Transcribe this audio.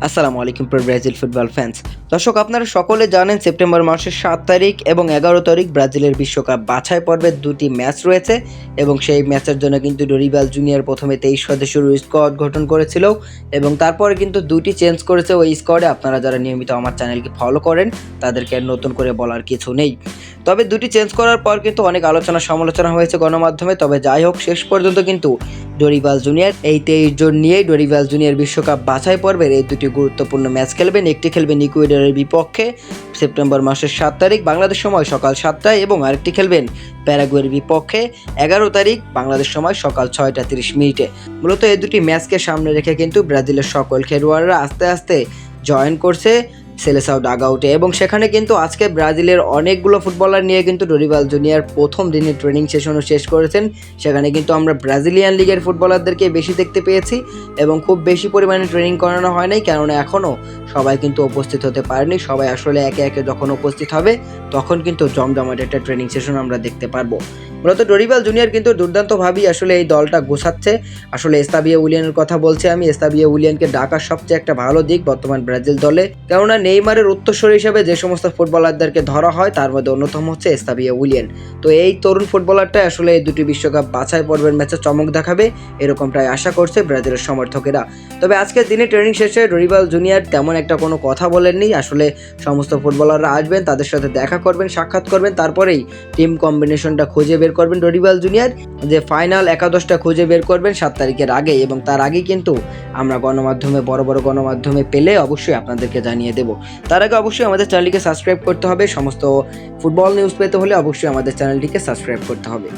আসসালামু আলাইকুম প্রিয় ব্রাজিল ফুটবল ফ্যান্স। দর্শক, আপনারা সকলে জানেন সেপ্টেম্বর মাসের 7 তারিখ এবং 11 তারিখ ব্রাজিলের বিশ্বকাপ বাছাই পর্বের দুটি ম্যাচ রয়েছে এবং সেই ম্যাচের জন্য কিন্তু ডরিবাল জুনিয়র প্রথমে 23 সদস্যের স্কোয়াড গঠন করেছিল এবং তারপরে কিন্তু দুটি চেঞ্জ করেছে ওই স্কোয়াডে। আপনারা যারা নিয়মিত আমার চ্যানেলকে ফলো করেন তাদেরকে আর নতুন করে বলার কিছু নেই। তবে দুটি চেঞ্জ করার পর কিন্তু অনেক আলোচনা সমালোচনা হয়েছে গণমাধ্যমে। তবে যাই হোক, শেষ পর্যন্ত কিন্তু ডরিবাল জুনিয়র এই 23 জন নিয়েই ডরিবাল জুনিয়র বিশ্বকাপ বাছাই পর্বের এই দুটি গুরুত্বপূর্ণ ম্যাচ খেলবেন। একটি খেলবেন ইকুয়েডরের বিপক্ষে সেপ্টেম্বর মাসের 7 তারিখ বাংলাদেশ সময় সকাল 7টায় এবং আরেকটি খেলবেন প্যারাগুয়ের বিপক্ষে 11 তারিখ বাংলাদেশ সময় সকাল 6টা 30 মিনিটে। মূলত এই দুটি ম্যাচকে সামনে রেখে কিন্তু ব্রাজিলের সকল খেলোয়াড়রা আস্তে আস্তে জয়েন করছে সেলেসাও ডাগআউটে এবং সেখানে কিন্তু আজকে ব্রাজিলের অনেকগুলো ফুটবলার নিয়ে কিন্তু ডরিবাল জুনিয়র প্রথম দিনের ট্রেনিং সেশনও শেষ করেছেন। সেখানে কিন্তু আমরা ব্রাজিলিয়ান লিগের ফুটবলারদেরকে বেশি দেখতে পেয়েছি এবং খুব বেশি পরিমাণে ট্রেনিং করানো হয় নাই, কেননা এখনও সবাই কিন্তু উপস্থিত হতে পারেনি। সবাই আসলে একে একে যখন উপস্থিত হবে তখন কিন্তু জমজমাট একটা ট্রেনিং সেশন আমরা দেখতে পারবো। মূলত ডরিবাল জুনিয়র কিন্তু দুর্দান্তভাবেই আসলে এই দলটা গোছাচ্ছে। আসলে এস্তাবিও উইলিয়ানের কথা বলছি আমি। এস্তাবিও উইলিয়ানকে ডাকার সবচেয়ে একটা ভালো দিক বর্তমান ব্রাজিল দলে, কেননা নেইমারের উত্তরসূরি হিসেবে যে সমস্ত ফুটবলারদেরকে ধরা হয় তার মধ্যে অন্যতম হচ্ছে এস্তাবিও উইলিয়ান। তো এই তরুণ ফুটবলারটা আসলে এই দুটি বিশ্বকাপ বাছাই পর্বের ম্যাচে চমক দেখাবে এরকমটাই আশা করছে ব্রাজিলের সমর্থকেরা। তবে আজকের দিনে ট্রেনিং শেষে ডরিবাল জুনিয়র তেমন একটা কোনো কথা বলেননি। আসলে সমস্ত ফুটবলাররা আসবেন, তাদের সাথে দেখা করবেন, সাক্ষাৎ করবেন, তারপরেই টিম কম্বিনেশনটা খুঁজে বের করবেন ডরিবাল জুনিয়র, যে ফাইনাল একাদশটা খুঁজে বের করবেন 7 তারিখের আগে এবং তার আগেই কিন্তু আমরা গণমাধ্যমে বড় বড় গণমাধ্যমে পেলে অবশ্যই আপনাদেরকে জানিয়ে দেব। তার আগে অবশ্যই আমাদের চ্যানেলটিকে সাবস্ক্রাইব করতে হবে। সমস্ত ফুটবল নিউজ পেতে হলে অবশ্যই আমাদের চ্যানেলটিকে সাবস্ক্রাইব করতে হবে।